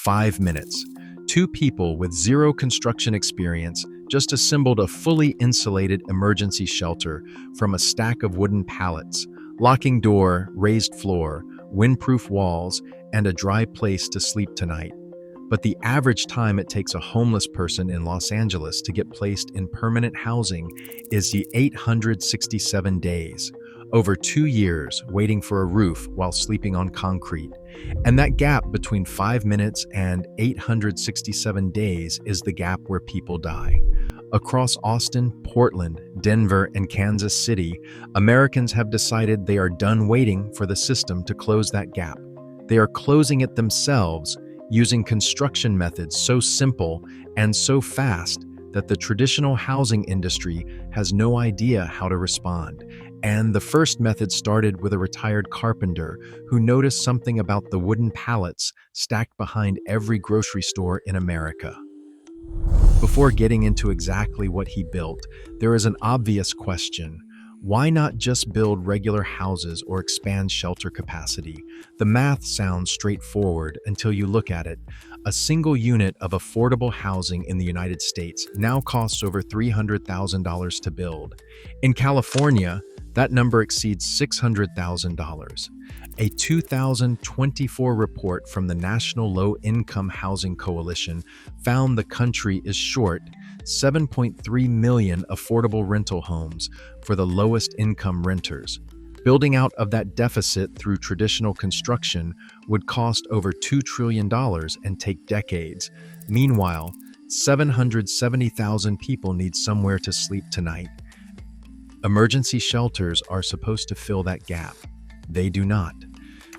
5 minutes. Two people with zero construction experience just assembled a fully insulated emergency shelter from a stack of wooden pallets, locking door, raised floor, windproof walls, and a dry place to sleep tonight. But the average time it takes a homeless person in Los Angeles to get placed in permanent housing is the 867 days, over 2 years waiting for a roof while sleeping on concrete. And that gap between 5 minutes and 867 days is the gap where people die. Across Austin, Portland, Denver, and Kansas City, Americans have decided they are done waiting for the system to close that gap. They are closing it themselves using construction methods so simple and so fast that the traditional housing industry has no idea how to respond. And the first method started with a retired carpenter who noticed something about the wooden pallets stacked behind every grocery store in America. Before getting into exactly what he built, there is an obvious question. Why not just build regular houses or expand shelter capacity? The math sounds straightforward until you look at it. A single unit of affordable housing in the United States now costs over $300,000 to build. In California, that number exceeds $600,000. A 2024 report from the National Low-Income Housing Coalition found the country is short 7.3 million affordable rental homes for the lowest income renters. Building out of that deficit through traditional construction would cost over $2 trillion and take decades. Meanwhile, 770,000 people need somewhere to sleep tonight. Emergency shelters are supposed to fill that gap. They do not.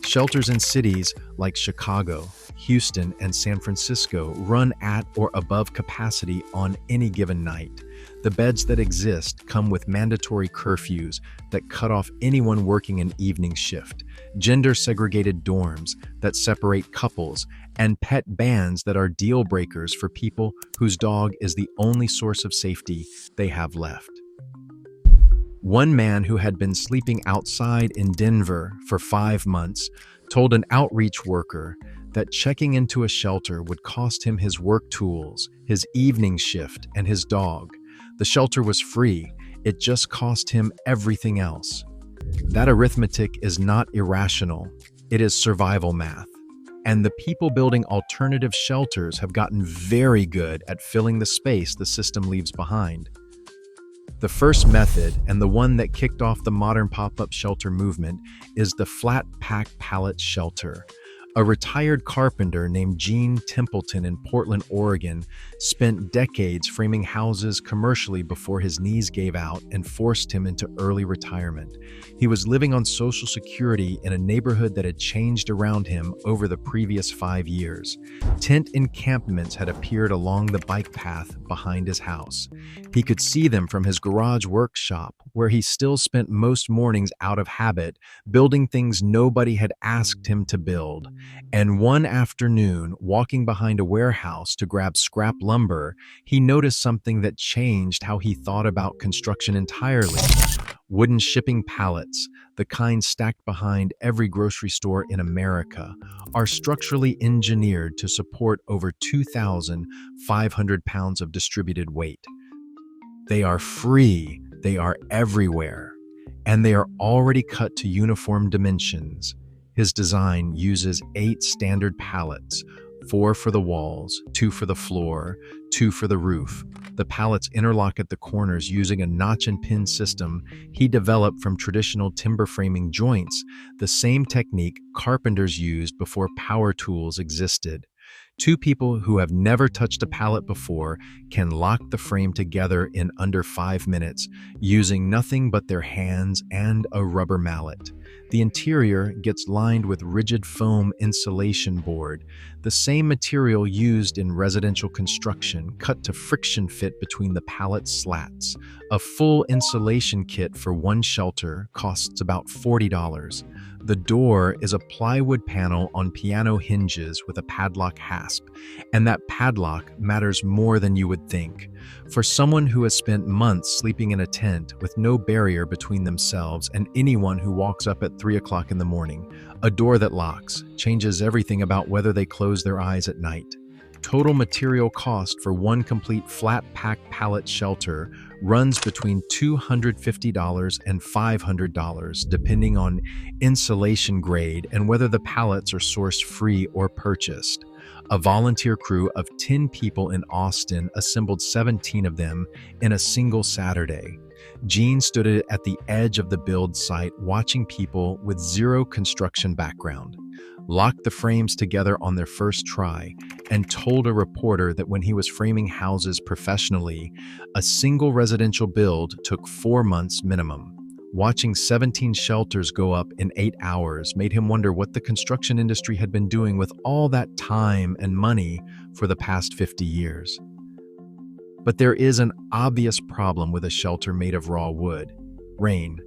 Shelters in cities like Chicago, Houston, and San Francisco run at or above capacity on any given night. The beds that exist come with mandatory curfews that cut off anyone working an evening shift, gender-segregated dorms that separate couples, and pet bans that are deal breakers for people whose dog is the only source of safety they have left. One man who had been sleeping outside in Denver for 5 months told an outreach worker that checking into a shelter would cost him his work tools, his evening shift, and his dog. The shelter was free. It just cost him everything else. That arithmetic is not irrational. It is survival math. And the people building alternative shelters have gotten very good at filling the space the system leaves behind. The first method, and the one that kicked off the modern pop-up shelter movement, is the flat-pack pallet shelter. A retired carpenter named Gene Templeton in Portland, Oregon, spent decades framing houses commercially before his knees gave out and forced him into early retirement. He was living on Social Security in a neighborhood that had changed around him over the previous 5 years. Tent encampments had appeared along the bike path behind his house. He could see them from his garage workshop, where he still spent most mornings out of habit, building things nobody had asked him to build. And one afternoon, walking behind a warehouse to grab scrap lumber, he noticed something that changed how he thought about construction entirely. Wooden shipping pallets, the kind stacked behind every grocery store in America, are structurally engineered to support over 2,500 pounds of distributed weight. They are free, they are everywhere, and they are already cut to uniform dimensions. His design uses 8 standard pallets, 4 for the walls, 2 for the floor, 2 for the roof. The pallets interlock at the corners using a notch and pin system he developed from traditional timber framing joints, the same technique carpenters used before power tools existed. Two people who have never touched a pallet before can lock the frame together in under 5 minutes using nothing but their hands and a rubber mallet. The interior gets lined with rigid foam insulation board, the same material used in residential construction, cut to friction fit between the pallet slats. A full insulation kit for one shelter costs about $40. The door is a plywood panel on piano hinges with a padlock hasp, and that padlock matters more than you would think. For someone who has spent months sleeping in a tent with no barrier between themselves and anyone who walks up up at 3 o'clock in the morning, a door that locks, changes everything about whether they close their eyes at night. Total material cost for one complete flat-pack pallet shelter runs between $250 and $500, depending on insulation grade and whether the pallets are sourced free or purchased. A volunteer crew of 10 people in Austin assembled 17 of them in a single Saturday. Gene stood at the edge of the build site watching people with zero construction background locked the frames together on their first try, and told a reporter that when he was framing houses professionally, a single residential build took 4 months minimum. Watching 17 shelters go up in 8 hours made him wonder what the construction industry had been doing with all that time and money for the past 50 years. But there is an obvious problem with a shelter made of raw wood: rain.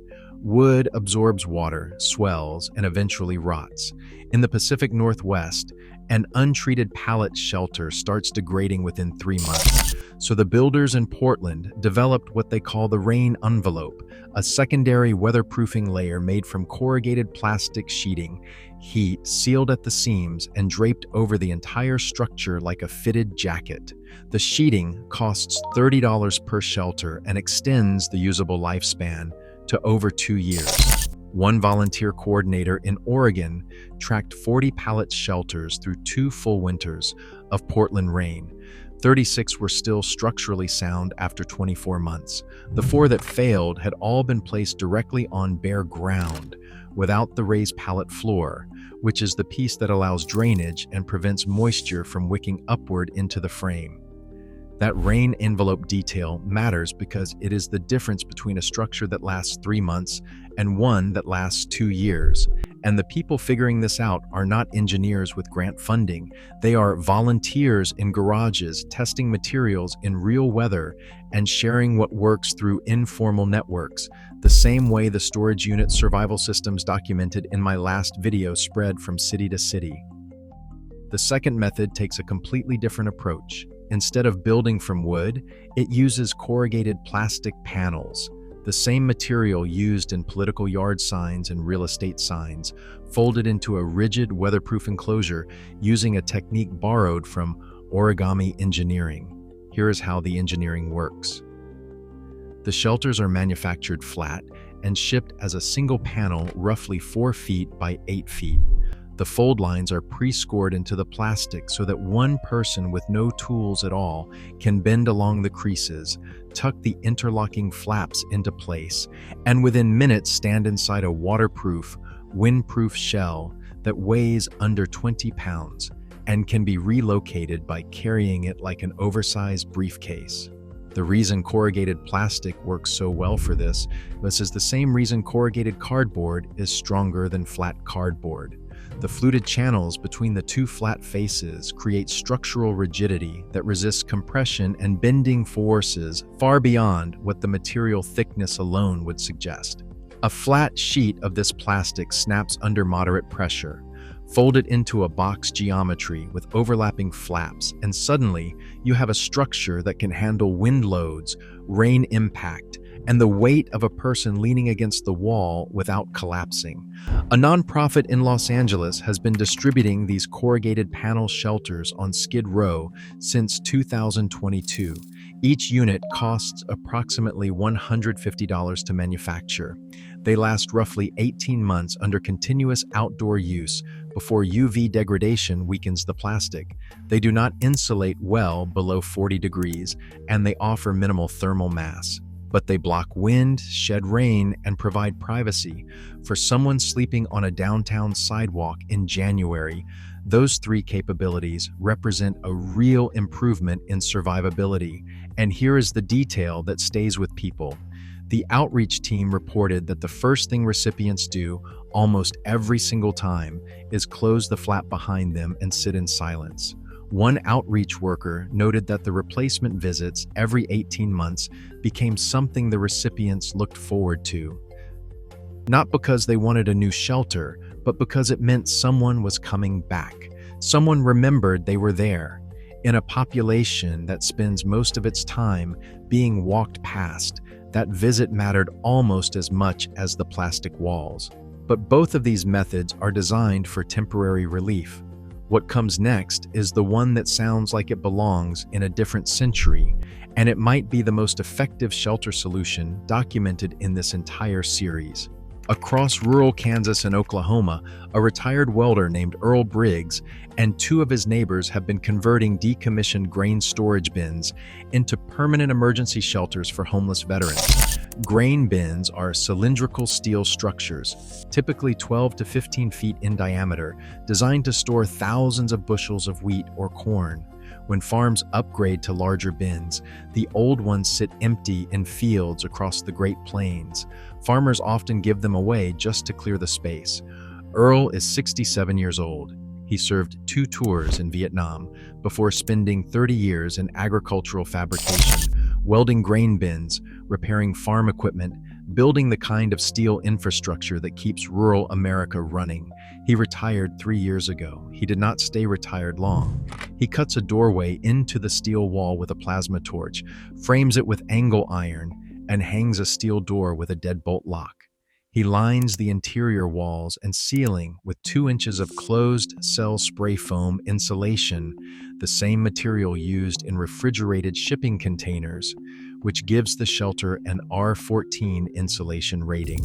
Wood absorbs water, swells, and eventually rots. In the Pacific Northwest, an untreated pallet shelter starts degrading within 3 months. So the builders in Portland developed what they call the rain envelope, a secondary weatherproofing layer made from corrugated plastic sheeting, heat sealed at the seams and draped over the entire structure like a fitted jacket. The sheeting costs $30 per shelter and extends the usable lifespan to over 2 years. One volunteer coordinator in Oregon tracked 40 pallet shelters through 2 full winters of Portland rain. 36 were still structurally sound after 24 months. The 4 that failed had all been placed directly on bare ground, without the raised pallet floor, which is the piece that allows drainage and prevents moisture from wicking upward into the frame. That rain envelope detail matters because it is the difference between a structure that lasts 3 months and one that lasts 2 years. And the people figuring this out are not engineers with grant funding. They are volunteers in garages testing materials in real weather and sharing what works through informal networks, the same way the storage unit survival systems documented in my last video spread from city to city. The second method takes a completely different approach. Instead of building from wood, it uses corrugated plastic panels, the same material used in political yard signs and real estate signs, folded into a rigid weatherproof enclosure using a technique borrowed from Origami engineering. Here is how the engineering works. The shelters are manufactured flat and shipped as a single panel roughly 4 feet by 8 feet. The fold lines are pre-scored into the plastic so that one person with no tools at all can bend along the creases, tuck the interlocking flaps into place, and within minutes stand inside a waterproof, windproof shell that weighs under 20 pounds and can be relocated by carrying it like an oversized briefcase. The reason corrugated plastic works so well for this is the same reason corrugated cardboard is stronger than flat cardboard. The fluted channels between the 2 flat faces create structural rigidity that resists compression and bending forces far beyond what the material thickness alone would suggest. A flat sheet of this plastic snaps under moderate pressure. Fold it into a box geometry with overlapping flaps, and suddenly you have a structure that can handle wind loads, rain impact, and the weight of a person leaning against the wall without collapsing. A nonprofit in Los Angeles has been distributing these corrugated panel shelters on Skid Row since 2022. Each unit costs approximately $150 to manufacture. They last roughly 18 months under continuous outdoor use before UV degradation weakens the plastic. They do not insulate well below 40 degrees, and they offer minimal thermal mass. But they block wind, shed rain, and provide privacy. For someone sleeping on a downtown sidewalk in January, those 3 capabilities represent a real improvement in survivability. And here is the detail that stays with people. The outreach team reported that the first thing recipients do almost every single time is close the flap behind them and sit in silence. One outreach worker noted that the replacement visits every 18 months became something the recipients looked forward to. Not because they wanted a new shelter, but because it meant someone was coming back. Someone remembered they were there. In a population that spends most of its time being walked past, that visit mattered almost as much as the plastic walls. but both of these methods are designed for temporary relief. What comes next is the one that sounds like it belongs in a different century, and it might be the most effective shelter solution documented in this entire series. Across rural Kansas and Oklahoma, a retired welder named Earl Briggs and two of his neighbors have been converting decommissioned grain storage bins into permanent emergency shelters for homeless veterans. Grain bins are cylindrical steel structures, typically 12 to 15 feet in diameter, designed to store thousands of bushels of wheat or corn. When farms upgrade to larger bins, the old ones sit empty in fields across the Great Plains. Farmers often give them away just to clear the space. Earl is 67 years old. He served 2 tours in Vietnam before spending 30 years in agricultural fabrication, welding grain bins, repairing farm equipment, building the kind of steel infrastructure that keeps rural America running. He retired 3 years ago. He did not stay retired long. He cuts a doorway into the steel wall with a plasma torch, frames it with angle iron, and hangs a steel door with a deadbolt lock. He lines the interior walls and ceiling with 2 inches of closed-cell spray foam insulation, the same material used in refrigerated shipping containers, which gives the shelter an R14 insulation rating.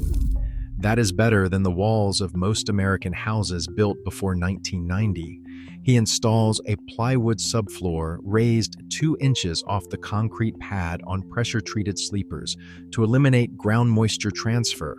That is better than the walls of most American houses built before 1990. He installs a plywood subfloor raised 2 inches off the concrete pad on pressure-treated sleepers to eliminate ground moisture transfer.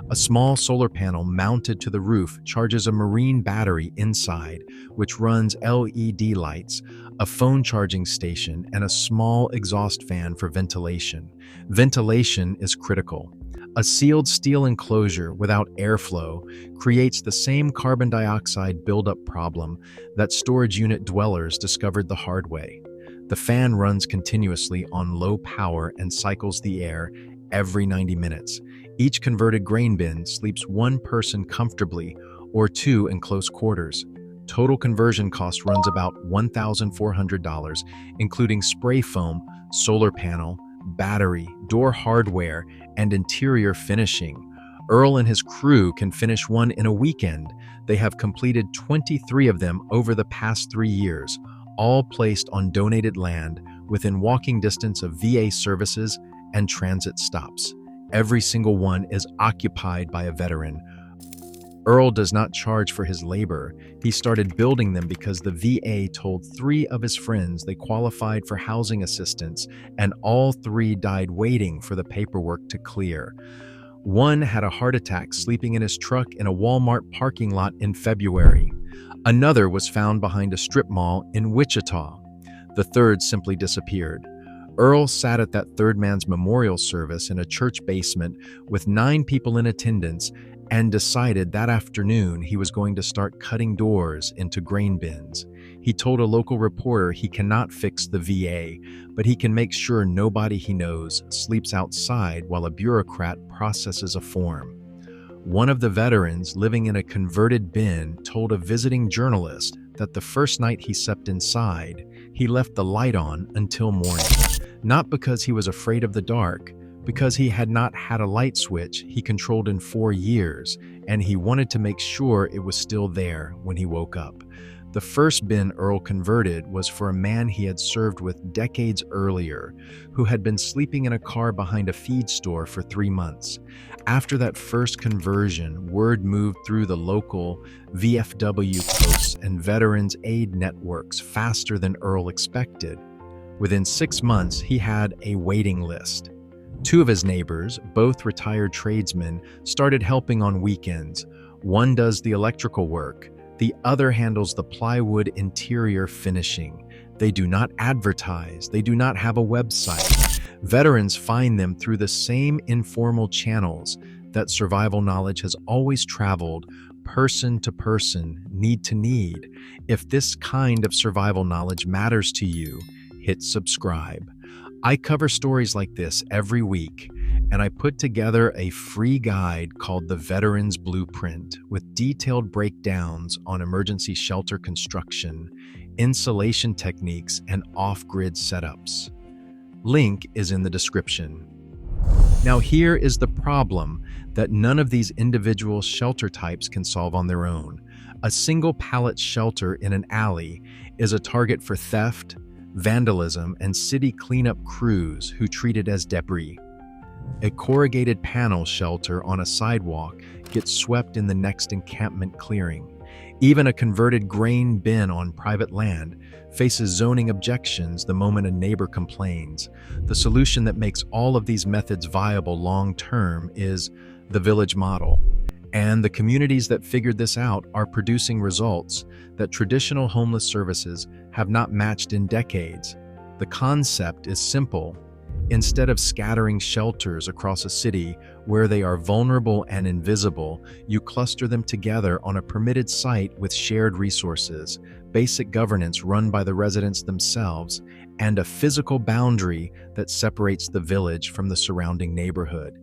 A small solar panel mounted to the roof charges a marine battery inside, which runs LED lights, a phone charging station, and a small exhaust fan for ventilation. Ventilation is critical. A sealed steel enclosure without airflow creates the same carbon dioxide buildup problem that storage unit dwellers discovered the hard way. The fan runs continuously on low power and cycles the air every 90 minutes. Each converted grain bin sleeps 1 person comfortably or 2 in close quarters. Total conversion cost runs about $1,400, including spray foam, solar panel, battery, door hardware, and interior finishing. Earl and his crew can finish one in a weekend. They have completed 23 of them over the past 3 years, all placed on donated land within walking distance of VA services and transit stops. Every single one is occupied by a veteran. Earl does not charge for his labor. He started building them because the VA told 3 of his friends they qualified for housing assistance, and all 3 died waiting for the paperwork to clear. One had a heart attack sleeping in his truck in a Walmart parking lot in February. Another was found behind a strip mall in Wichita. The third simply disappeared. Earl sat at that third man's memorial service in a church basement with 9 people in attendance and decided that afternoon he was going to start cutting doors into grain bins. He told a local reporter he cannot fix the VA, but he can make sure nobody he knows sleeps outside while a bureaucrat processes a form. One of the veterans living in a converted bin told a visiting journalist that the first night he slept inside, he left the light on until morning. Not because he was afraid of the dark, because he had not had a light switch he controlled in 4 years, and he wanted to make sure it was still there when he woke up. The first bin Earl converted was for a man he had served with decades earlier, who had been sleeping in a car behind a feed store for 3 months. After that first conversion, word moved through the local VFW posts and veterans aid networks faster than Earl expected. Within 6 months, he had a waiting list. 2 of his neighbors, both retired tradesmen, started helping on weekends. One does the electrical work. The other handles the plywood interior finishing. They do not advertise. They do not have a website. Veterans find them through the same informal channels that survival knowledge has always traveled, person to person, need to need. If this kind of survival knowledge matters to you, hit subscribe. I cover stories like this every week, and I put together a free guide called The Veteran's Blueprint with detailed breakdowns on emergency shelter construction, insulation techniques, and off-grid setups. Link is in the description. Now, here is the problem that none of these individual shelter types can solve on their own. A single pallet shelter in an alley is a target for theft, vandalism, and city cleanup crews who treat it as debris. A corrugated panel shelter on a sidewalk gets swept in the next encampment clearing. Even a converted grain bin on private land faces zoning objections the moment a neighbor complains. The solution that makes all of these methods viable long-term is the village model. And the communities that figured this out are producing results that traditional homeless services have not matched in decades. The concept is simple. Instead of scattering shelters across a city where they are vulnerable and invisible, you cluster them together on a permitted site with shared resources, basic governance run by the residents themselves, and a physical boundary that separates the village from the surrounding neighborhood.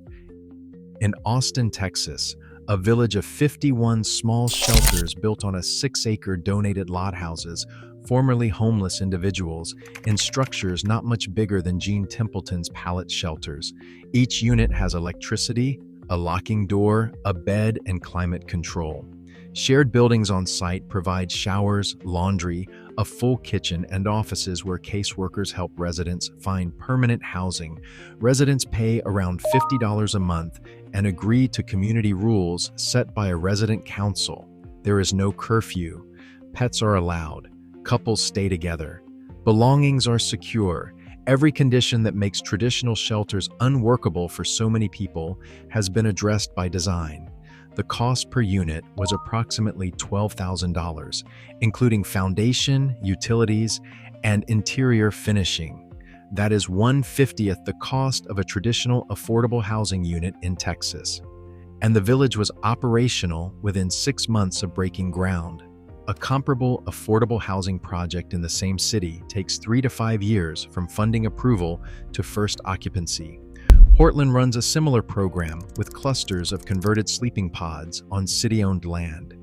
In Austin, Texas, a village of 51 small shelters built on a 6-acre donated lot houses formerly homeless individuals in structures not much bigger than Gene Templeton's Pallet shelters. Each unit has electricity, a locking door, a bed, and climate control. Shared buildings on site provide showers, laundry, a full kitchen, and offices where caseworkers help residents find permanent housing. Residents pay around $50 a month and agree to community rules set by a resident council. There is no curfew. Pets are allowed. Couples stay together. Belongings are secure. Every condition that makes traditional shelters unworkable for so many people has been addressed by design. The cost per unit was approximately $12,000, including foundation, utilities, and interior finishing. That is 1/50th the cost of a traditional affordable housing unit in Texas. And the village was operational within 6 months of breaking ground. A comparable affordable housing project in the same city takes 3 to 5 years from funding approval to first occupancy. Portland runs a similar program with clusters of converted sleeping pods on city-owned land.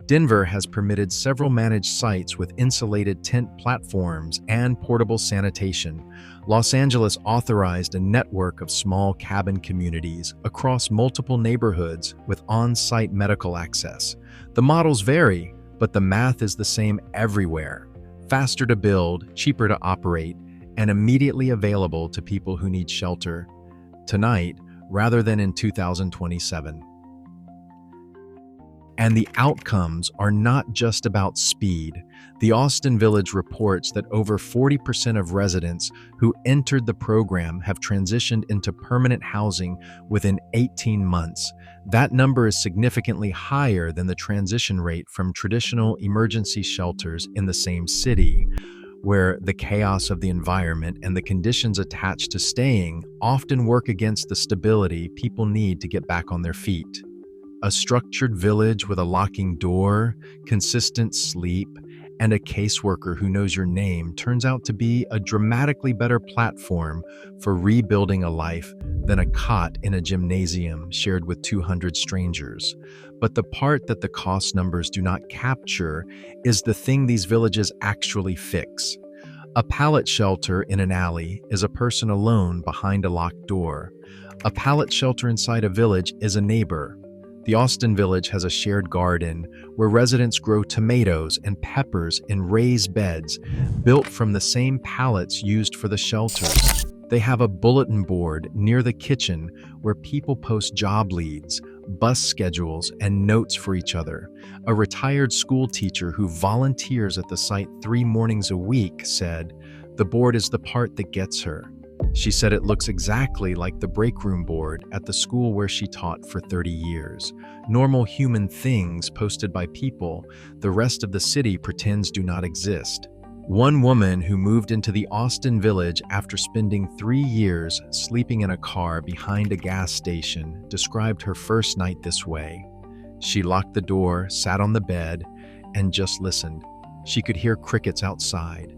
Denver has permitted several managed sites with insulated tent platforms and portable sanitation. Los Angeles authorized a network of small cabin communities across multiple neighborhoods with on-site medical access. The models vary, but the math is the same everywhere. Faster to build, cheaper to operate, and immediately available to people who need shelter tonight rather than in 2027. And the outcomes are not just about speed. The Austin Village reports that over 40% of residents who entered the program have transitioned into permanent housing within 18 months. That number is significantly higher than the transition rate from traditional emergency shelters in the same city, where the chaos of the environment and the conditions attached to staying often work against the stability people need to get back on their feet. A structured village with a locking door, consistent sleep, and a caseworker who knows your name turns out to be a dramatically better platform for rebuilding a life than a cot in a gymnasium shared with 200 strangers. But the part that the cost numbers do not capture is the thing these villages actually fix. A pallet shelter in an alley is a person alone behind a locked door. A pallet shelter inside a village is a neighbor. The Austin Village has a shared garden where residents grow tomatoes and peppers in raised beds built from the same pallets used for the shelters. They have a bulletin board near the kitchen where people post job leads, bus schedules, and notes for each other. A retired school teacher who volunteers at the site 3 mornings a week said, "The board is the part that gets her." She said it looks exactly like the break room board at the school where she taught for 30 years. Normal human things posted by people the rest of the city pretends do not exist. One woman who moved into the Austin Village after spending 3 years sleeping in a car behind a gas station described her first night this way. She locked the door, sat on the bed, and just listened. She could hear crickets outside.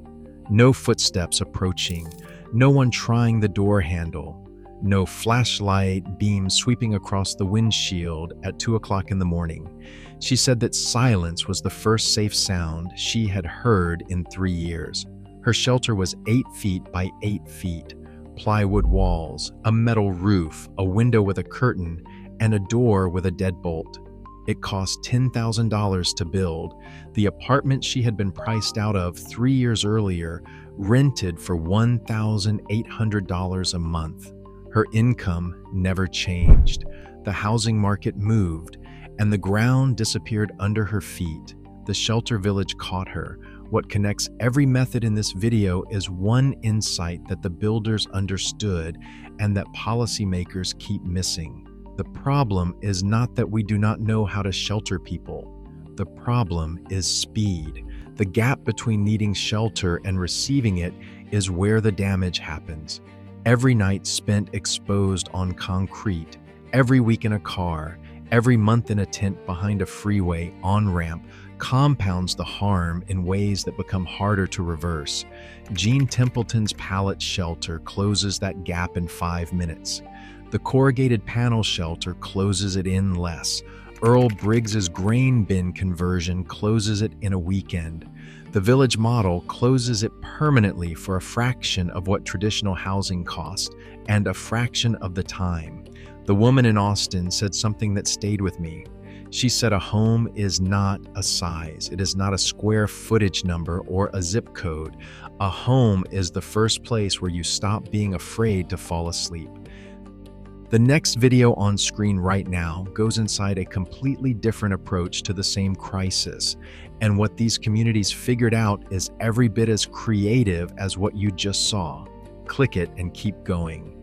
No footsteps approaching. No one trying the door handle. No flashlight beam sweeping across the windshield at 2 o'clock in the morning. She said that silence was the first safe sound she had heard in 3 years. Her shelter was 8 feet by 8 feet, Plywood walls, a metal roof, a window with a curtain, and a door with a deadbolt. It cost $10,000 to build. The apartment she had been priced out of 3 years earlier rented for $1,800 a month. Her income never changed. The housing market moved, and the ground disappeared under her feet. The shelter village caught her. What connects every method in this video is one insight that the builders understood and that policymakers keep missing. The problem is not that we do not know how to shelter people. The problem is speed. The gap between needing shelter and receiving it is where the damage happens. Every night spent exposed on concrete, every week in a car, every month in a tent behind a freeway on-ramp compounds the harm in ways that become harder to reverse. Jean Templeton's Pallet shelter closes that gap in 5 minutes. The corrugated panel shelter closes it in less. Earl Briggs's grain bin conversion closes it in a weekend. The village model closes it permanently for a fraction of what traditional housing costs and a fraction of the time. The woman in Austin said something that stayed with me. She said a home is not a size. It is not a square footage number or a zip code. A home is the first place where you stop being afraid to fall asleep. The next video on screen right now goes inside a completely different approach to the same crisis. And what these communities figured out is every bit as creative as what you just saw. Click it and keep going.